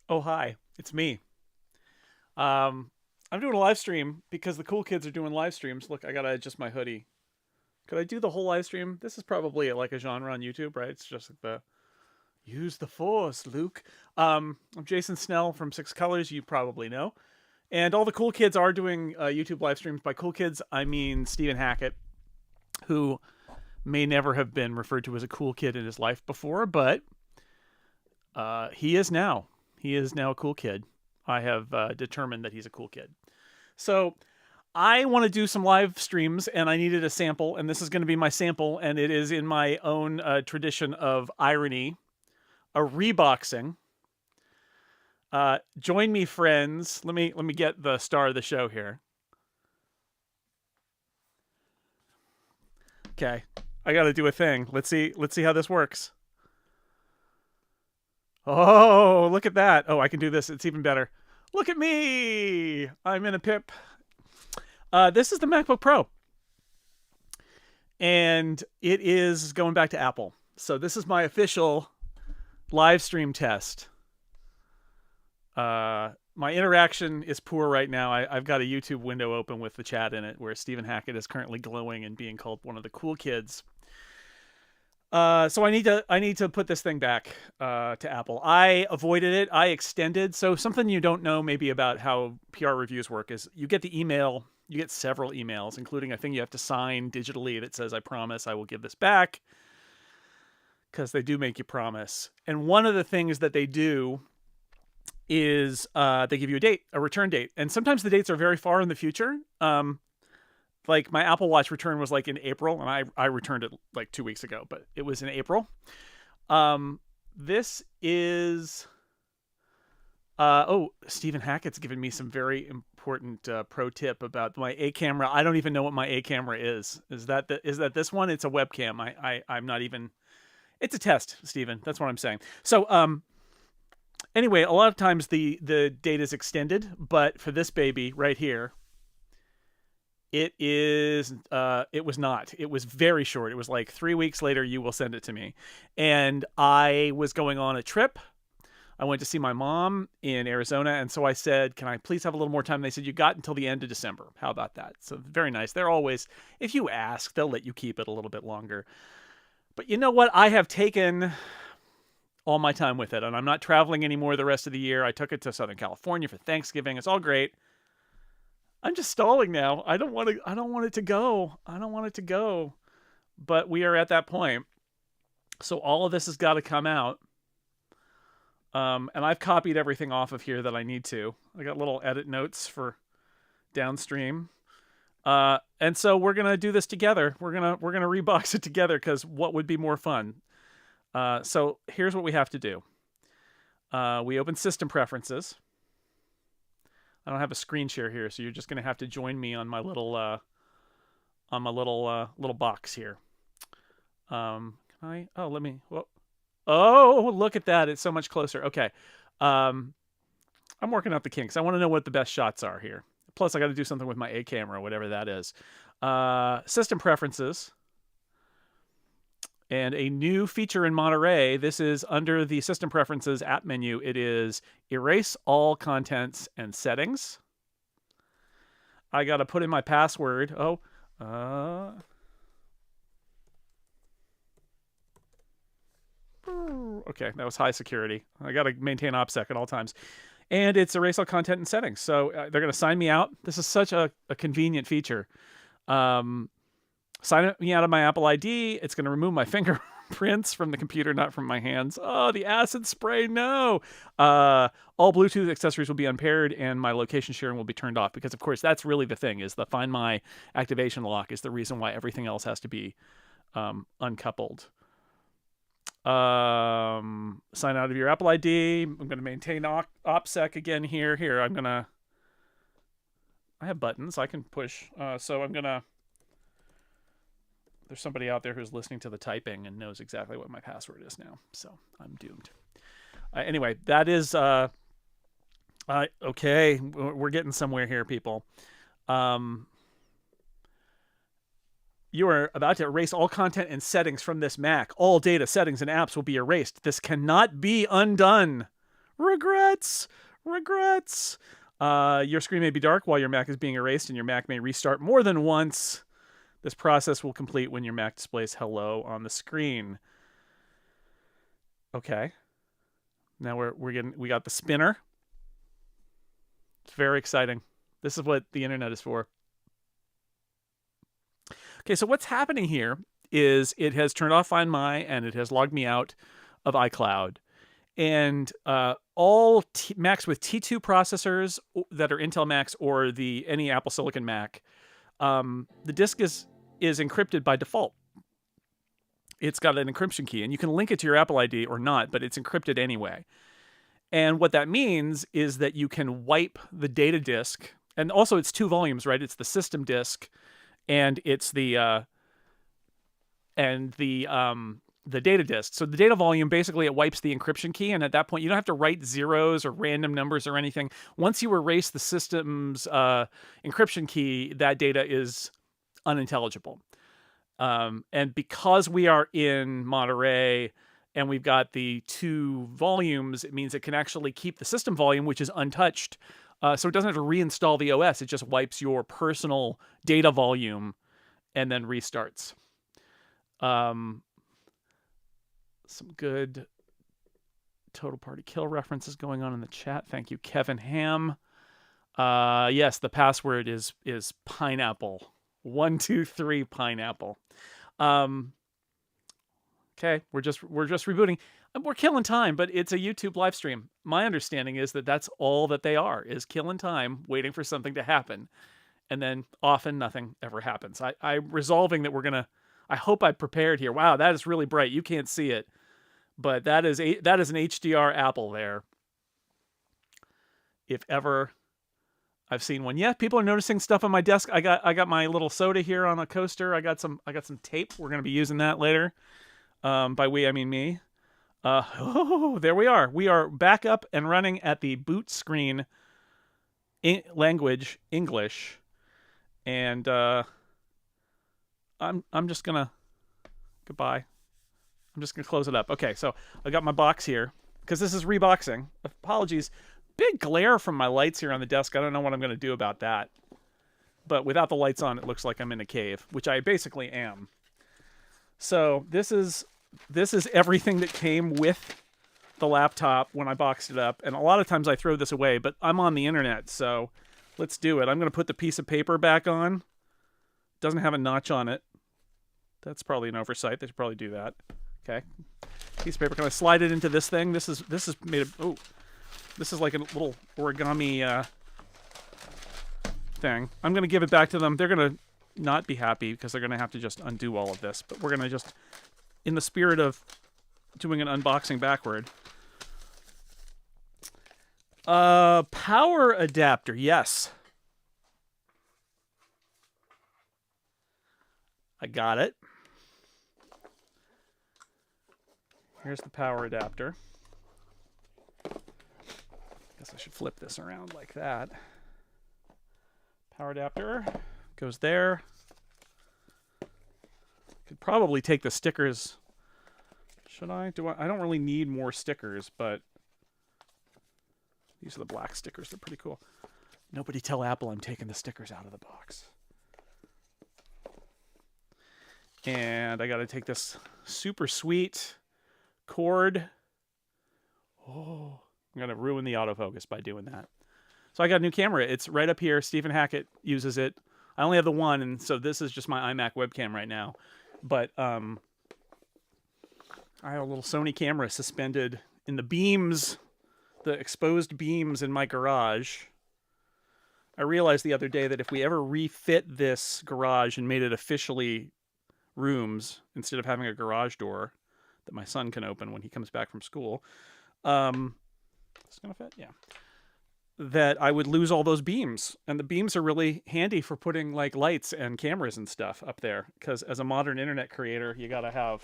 Oh, hi. It's me. I'm doing a live stream because the cool kids are doing live streams. Look, I gotta adjust my hoodie. Could I do the whole live stream? This is probably like a genre on YouTube, right? It's just like the use the force, Luke. I'm Jason Snell from Six Colors. You probably know. And all the cool kids are doing YouTube live streams. By cool kids, I mean Stephen Hackett, who may never have been referred to as a cool kid in his life before, but he is now. He is now a cool kid. I have determined that he's a cool kid. So I want to do some live streams, and I needed a sample, and this is going to be my sample, and it is in my own tradition of irony, a reboxing. Join me, friends. Let me get the star of the show here. Okay, I got to do a thing. Let's see how this works. Oh, look at that. Oh, I can do this. It's even better. Look at me. I'm in a pip. This is the MacBook Pro, and it is going back to Apple. So this is my official live stream test. My interaction is poor right now. I've got a YouTube window open with the chat in it where Stephen Hackett is currently glowing and being called one of the cool kids. So I need to put this thing back to Apple. I avoided it. I extended. So something you don't know maybe about how PR reviews work is you get the email. You get several emails, including a thing you have to sign digitally that says, "I promise I will give this back," because they do make you promise. And one of the things that they do is they give you a date, a return date, and sometimes the dates are very far in the future. Like my Apple Watch return was like in April, and I returned it like 2 weeks ago, but it was in April. This is Stephen Hackett's given me some very important pro tip about my A camera. I don't even know what my A camera is. Is that this one? It's a webcam. I'm not even. It's a test, Stephen. That's what I'm saying. So anyway, a lot of times the date is extended, but for this baby right here, it was not. It was very short. It was like 3 weeks later you will send it to me. And I was going on a trip. I went to see my mom in Arizona, and so I said, "Can I please have a little more time?" And they said, "You got until the end of December." How about that? So very nice. They're always, if you ask, they'll let you keep it a little bit longer. But you know what? I have taken all my time with it, and I'm not traveling anymore the rest of the year. I took it to Southern California for Thanksgiving. It's all great. I'm just stalling now. I don't want to. I don't want it to go. I don't want it to go. But we are at that point. So all of this has got to come out. And I've copied everything off of here that I need to. I got little edit notes for downstream. And so we're gonna do this together. We're gonna rebox it together because what would be more fun? So here's what we have to do. We open System Preferences. I don't have a screen share here, so you're just gonna have to join me on my little box here. Can I? Oh, let me. Whoa. Oh, look at that! It's so much closer. Okay, I'm working out the kinks. I want to know what the best shots are here. Plus, I got to do something with my A camera, whatever that is. System Preferences. And a new feature in Monterey. This is under the System Preferences app menu. It is Erase All Contents and Settings. I got to put in my password. Okay, that was high security. I got to maintain OPSEC at all times. And it's Erase All Content and Settings. So they're going to sign me out. This is such a convenient feature. Sign me out of my Apple ID. It's going to remove my fingerprints from the computer, not from my hands. Oh, the acid spray, no. All Bluetooth accessories will be unpaired, and my location sharing will be turned off because, of course, that's really the thing, is the Find My activation lock is the reason why everything else has to be uncoupled. Sign out of your Apple ID. I'm going to maintain OPSEC again here. I have buttons I can push. So I'm going to, there's somebody out there who's listening to the typing and knows exactly what my password is now. So I'm doomed. Anyway, that is, okay. We're getting somewhere here, people. You are about to erase all content and settings from this Mac. All data, settings, and apps will be erased. This cannot be undone. Regrets. Regrets. Your screen may be dark while your Mac is being erased, and your Mac may restart more than once. This process will complete when your Mac displays hello on the screen. Okay. Now we got the spinner. It's very exciting. This is what the internet is for. Okay, so what's happening here is it has turned off Find My and it has logged me out of iCloud. And all Macs with T2 processors that are Intel Macs or any Apple Silicon Mac, the disk is encrypted by default. It's got an encryption key, and you can link it to your Apple ID or not, but it's encrypted anyway. And what that means is that you can wipe the data disk, and also it's 2 volumes, right? It's the system disk, and it's the data disk. So the data volume, basically it wipes the encryption key, and at that point you don't have to write zeros or random numbers or anything. Once you erase the system's encryption key, that data is unintelligible. And because we are in Monterey and we've got the 2 volumes, it means it can actually keep the system volume, which is untouched. So it doesn't have to reinstall the OS. It just wipes your personal data volume and then restarts. Some good Total Party Kill references going on in the chat. Thank you, Kevin Ham. Yes, the password is pineapple. 123 pineapple. Okay, we're just rebooting. We're killing time, but it's a YouTube live stream. My understanding is that that's all that they are, is killing time, waiting for something to happen. And then often nothing ever happens. I'm resolving that we're going to... I hope I prepared here. Wow, that is really bright. You can't see it. But that is an HDR apple there. If ever I've seen one. Yeah, people are noticing stuff on my desk. I got my little soda here on a coaster. I got some tape. We're going to be using that later. By we, I mean me. There we are. We are back up and running at the boot screen language, English. And I'm just going to... Goodbye. I'm just going to close it up. Okay, so I got my box here. Because this is Reboxing. Apologies. Big glare from my lights here on the desk. I don't know what I'm going to do about that. But without the lights on, it looks like I'm in a cave. Which I basically am. So this is everything that came with the laptop when I boxed it up. And a lot of times I throw this away, but I'm on the internet, so let's do it. I'm going to put the piece of paper back on. Doesn't have a notch on it. That's probably an oversight. They should probably do that. Okay. Piece of paper. Can I slide it into this thing? This is made of... Oh. This is like a little origami thing. I'm going to give it back to them. They're going to not be happy because they're going to have to just undo all of this. But we're going to just... In the spirit of doing an unboxing backward. Power adapter, yes. I got it. Here's the power adapter. Guess I should flip this around like that. Power adapter goes there. Could probably take the stickers. Should I? I don't really need more stickers, but these are the black stickers. They're pretty cool. Nobody tell Apple I'm taking the stickers out of the box. And I got to take this super sweet cord. Oh, I'm going to ruin the autofocus by doing that. So I got a new camera. It's right up here. Stephen Hackett uses it. I only have the one, and so this is just my iMac webcam right now. But I have a little Sony camera suspended in the beams, the exposed beams in my garage. I realized the other day that if we ever refit this garage and made it officially rooms instead of having a garage door that my son can open when he comes back from school, it's gonna fit, yeah. That I would lose all those beams, and the beams are really handy for putting like lights and cameras and stuff up there. Because as a modern internet creator, you gotta have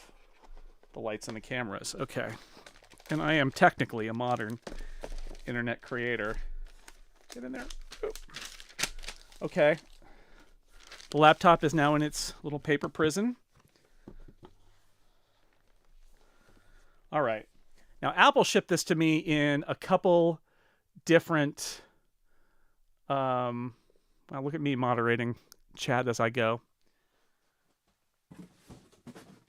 the lights and the cameras. Okay, and I am technically a modern internet creator. Get in there. Oop. Okay, the laptop is now in its little paper prison. All right. Now, Apple shipped this to me in a couple different... well, look at me moderating chat as I go.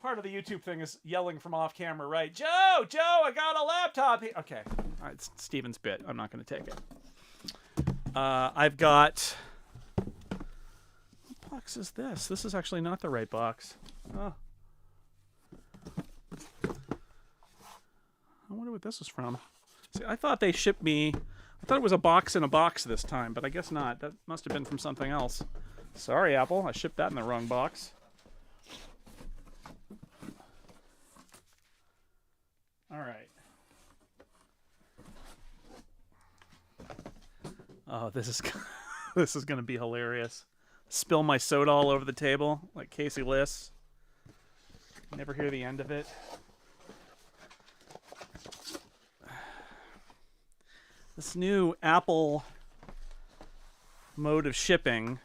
Part of the YouTube thing is yelling from off camera, right? Joe, I got a laptop here. Okay, all right, it's Steven's bit. I'm not going to take it. I've got... What box is this? This is actually not the right box. Oh. I wonder what this is from. See, I thought they shipped me... I thought it was a box in a box this time, but I guess not. That must have been from something else. Sorry, Apple. I shipped that in the wrong box. All right. Oh, this is this is going to be hilarious. Spill my soda all over the table like Casey Liss. Never hear the end of it. This new Apple mode of shipping,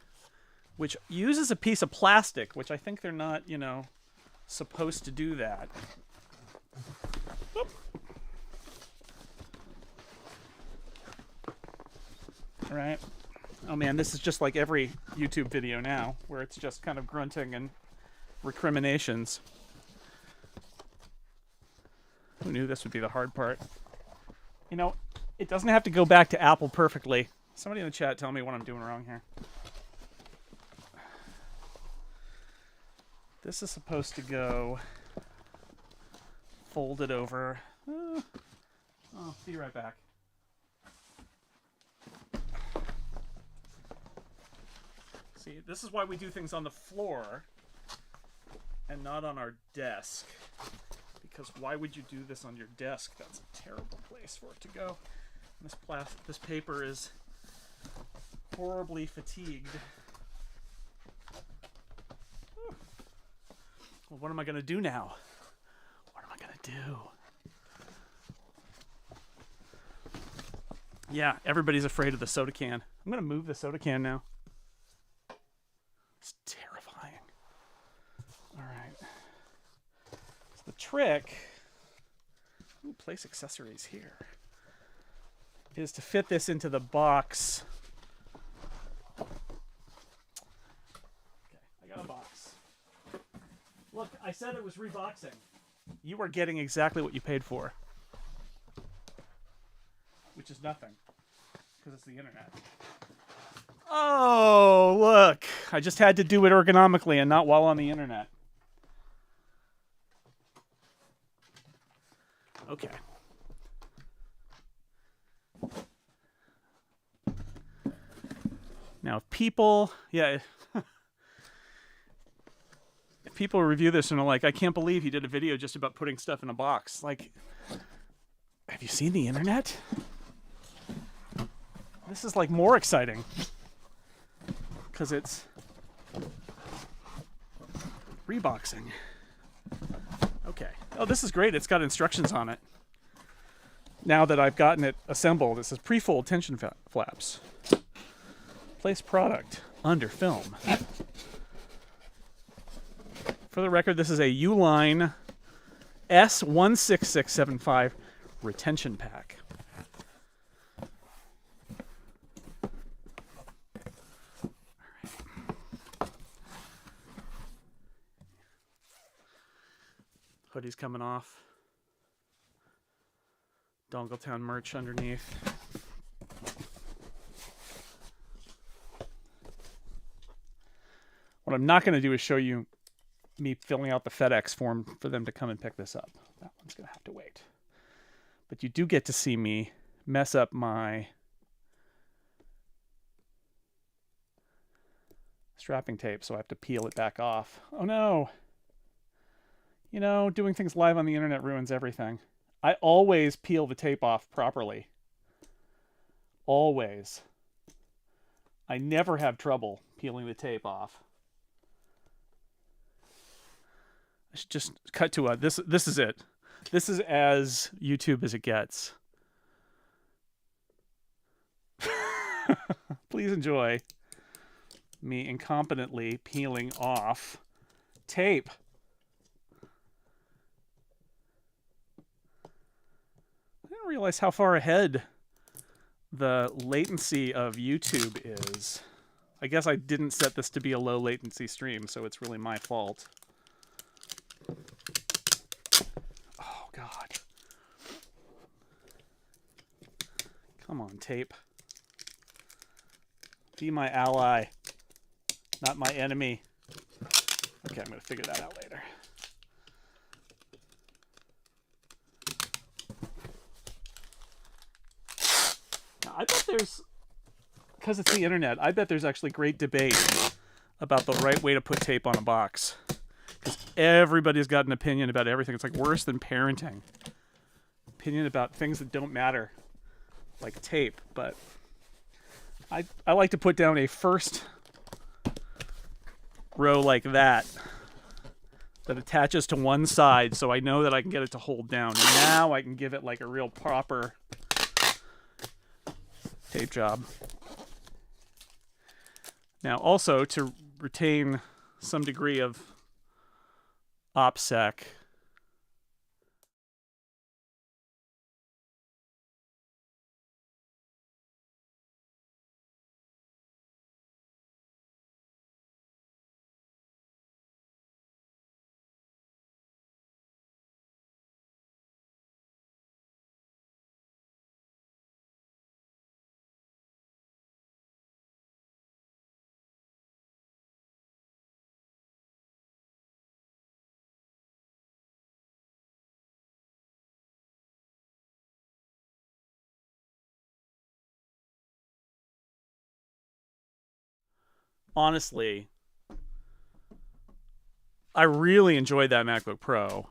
which uses a piece of plastic, which I think they're not, you know, supposed to do that. All right. Oh man, this is just like every YouTube video now, where it's just kind of grunting and recriminations. Who knew this would be the hard part? You know, it doesn't have to go back to Apple perfectly. Somebody in the chat tell me what I'm doing wrong here. This is supposed to go folded over. Oh, be right back. See, this is why we do things on the floor and not on our desk. Because why would you do this on your desk? That's a terrible place for it to go. This paper is horribly fatigued. Whew. Well, what am I going to do now? What am I going to do? Yeah, everybody's afraid of the soda can. I'm going to move the soda can now. It's terrifying. All right. So the trick... Ooh, place accessories here. Is to fit this into the box. Okay, I got a box. Look, I said it was Reboxing. You are getting exactly what you paid for. Which is nothing. Because it's the internet. Oh, look. I just had to do it ergonomically and not while on the internet. Okay. Now, if people, if people review this and are like, I can't believe he did a video just about putting stuff in a box. Like, have you seen the internet? This is like more exciting. Because it's Reboxing. Okay. Oh, this is great. It's got instructions on it. Now that I've gotten it assembled, it says pre-fold tension flaps. Place product under film. For the record, this is a Uline S16675 retention pack. Hoodie's coming off. Dongletown merch underneath. What I'm not going to do is show you me filling out the FedEx form for them to come and pick this up. That one's going to have to wait. But you do get to see me mess up my strapping tape, so I have to peel it back off. Oh no! You know, doing things live on the internet ruins everything. I always peel the tape off properly. Always. I never have trouble peeling the tape off. I should just cut to a... This is it. This is as YouTube as it gets. Please enjoy me incompetently peeling off tape. realize how far ahead the latency of YouTube is. I guess I didn't set this to be a low latency stream, so it's really my fault. Oh, God. Come on, tape. Be my ally, not my enemy. Okay, I'm going to figure that out later. Now, I bet there's, because it's the internet, I bet there's actually great debate about the right way to put tape on a box. Because everybody's got an opinion about everything. It's like worse than parenting. Opinion about things that don't matter, like tape. But I like to put down a first row like that attaches to one side, so I know that I can get it to hold down. And now I can give it like a real proper tape job. Now also, to retain some degree of OPSEC, honestly, I really enjoyed that MacBook Pro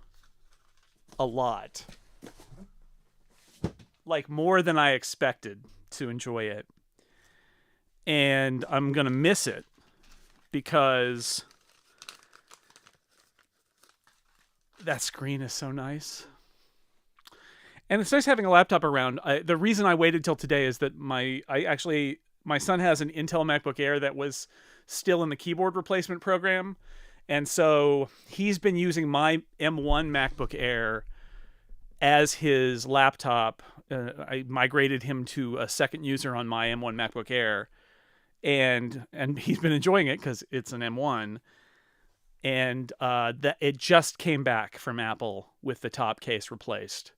a lot. Like, more than I expected to enjoy it. And I'm going to miss it because that screen is so nice. And it's nice having a laptop around. The reason I waited till today is that my son has an Intel MacBook Air that was still in the keyboard replacement program. And so he's been using my M1 MacBook Air as his laptop. I migrated him to a second user on my M1 MacBook Air. And he's been enjoying it because it's an M1. And that it just came back from Apple with the top case replaced.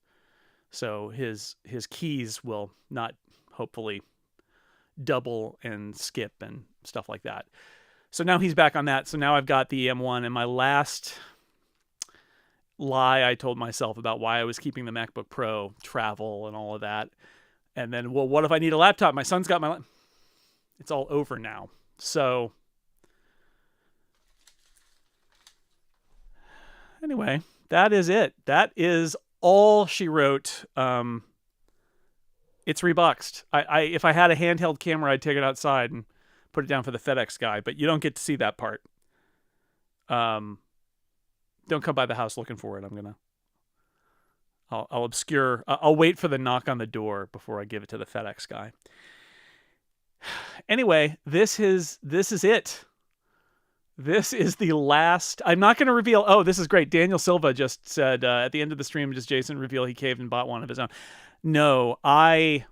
So his keys will not, hopefully, double and skip and stuff like that. So now he's back on that. So now I've got the M1, and my last lie I told myself about why I was keeping the MacBook Pro, travel and all of that. And then, well, what if I need a laptop? My son's got my it's all over now. So anyway, that is it. That is all she wrote. It's reboxed. If I had a handheld camera, I'd take it outside and put it down for the FedEx guy, but you don't get to see that part. Don't come by the house looking for it. I'll obscure. I'll wait for the knock on the door before I give it to the FedEx guy. Anyway, this is it. This is the last. I'm not going to reveal. Oh, this is great. Daniel Silva just said at the end of the stream, does Jason reveal he caved and bought one of his own? No, I'm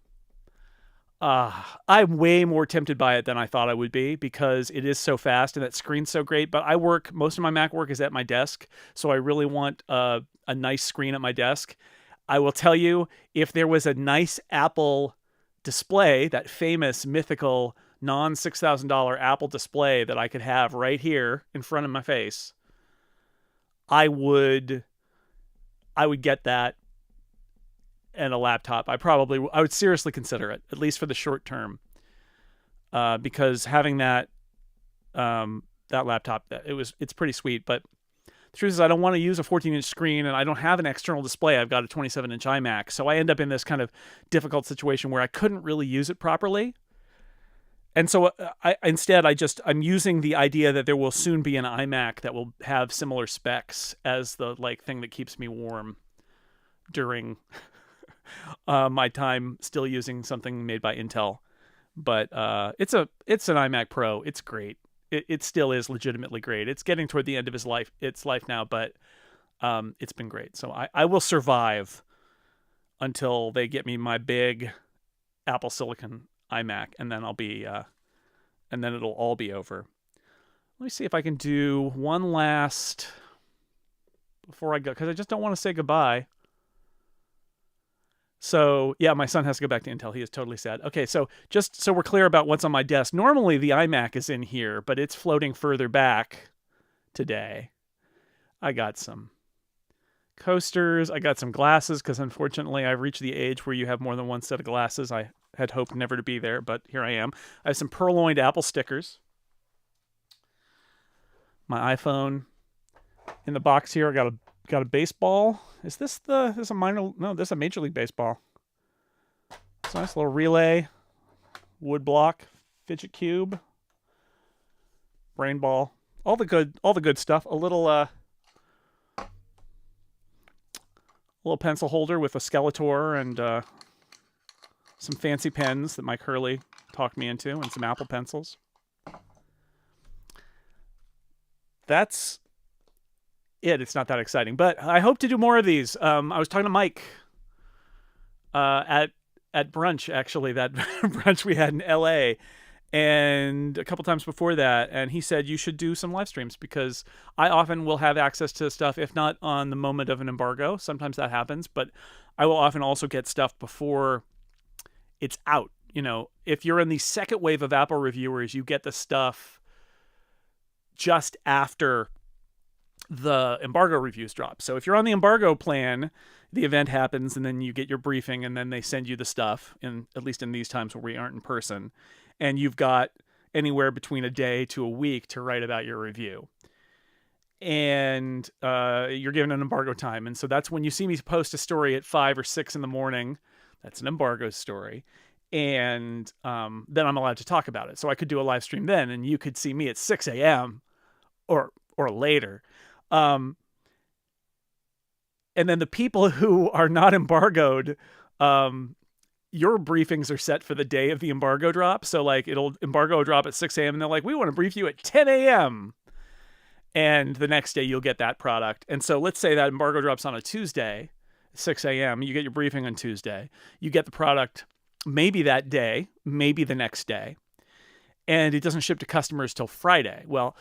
way more tempted by it than I thought I would be because it is so fast and that screen's so great. But most of my Mac work is at my desk, so I really want a nice screen at my desk. I will tell you, if there was a nice Apple display, that famous mythical non-$6,000 Apple display that I could have right here in front of my face, I would get that and a laptop. I would seriously consider it, at least for the short term, because having that laptop, it's pretty sweet. But the truth is, I don't want to use a 14-inch screen, and I don't have an external display. I've got a 27-inch iMac, so I end up in this kind of difficult situation where I couldn't really use it properly. And so I'm using the idea that there will soon be an iMac that will have similar specs as the thing that keeps me warm during my time still using something made by Intel. But it's an iMac Pro. It's great. It still is legitimately great. It's getting toward the end of its life now, but it's been great. So I will survive until they get me my big Apple Silicon iMac, and then and then it'll all be over. Let me see if I can do one last before I go, because I just don't want to say goodbye. So, yeah, my son has to go back to Intel. He is totally sad. Okay, so just so we're clear about what's on my desk. Normally, the iMac is in here, but it's floating further back today. I got some coasters. I got some glasses, because unfortunately, I've reached the age where you have more than one set of glasses. I had hoped never to be there, but here I am. I have some purloined Apple stickers. My iPhone. In the box here, I got a baseball. Is this a minor? No, this is a Major League Baseball. It's a nice little relay, wood block, fidget cube, brain ball, all the good stuff. A little pencil holder with a Skeletor and some fancy pens that Mike Hurley talked me into, and some Apple pencils. That's it. It's not that exciting, but I hope to do more of these. I was talking to Mike at brunch, actually, that brunch we had in LA, and a couple times before that, and he said you should do some live streams, because I often will have access to stuff, if not on the moment of an embargo. Sometimes that happens, but I will often also get stuff before it's out. You know, if you're in the second wave of Apple reviewers, you get the stuff just after the embargo reviews drop. So if you're on the embargo plan, the event happens and then you get your briefing and then they send you the stuff, at least in these times where we aren't in person, and you've got anywhere between a day to a week to write about your review. And you're given an embargo time. And so that's when you see me post a story at 5 or 6 in the morning. That's an embargo story. And then I'm allowed to talk about it. So I could do a live stream then, and you could see me at 6 a.m. or later. And then the people who are not embargoed, your briefings are set for the day of the embargo drop. So like embargo drop at 6 a.m. and they're like, we want to brief you at 10 a.m. And the next day you'll get that product. And so let's say that embargo drops on a Tuesday, 6 a.m. You get your briefing on Tuesday. You get the product maybe that day, maybe the next day. And it doesn't ship to customers till Friday. Well,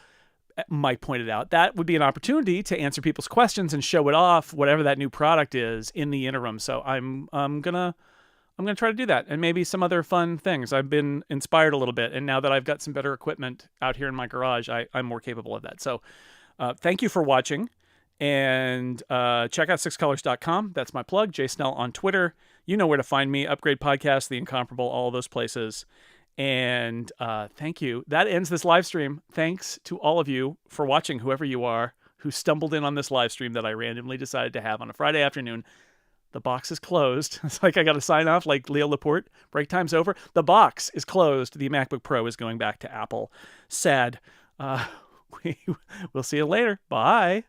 Mike pointed out that would be an opportunity to answer people's questions and show it off, whatever that new product is, in the interim. So I'm gonna try to do that, and maybe some other fun things. I've been inspired a little bit, and now that I've got some better equipment out here in my garage, I'm more capable of that. So thank you for watching, and check out sixcolors.com. That's my plug. Jay Snell on Twitter. You know where to find me. Upgrade Podcast, The Incomparable, all of those places. And thank you. That ends this live stream. Thanks to all of you for watching, whoever you are, who stumbled in on this live stream that I randomly decided to have on a Friday afternoon. The box is closed. It's like I got to sign off like Leo Laporte. Break time's over. The box is closed. The MacBook Pro is going back to Apple. Sad. We'll see you later. Bye.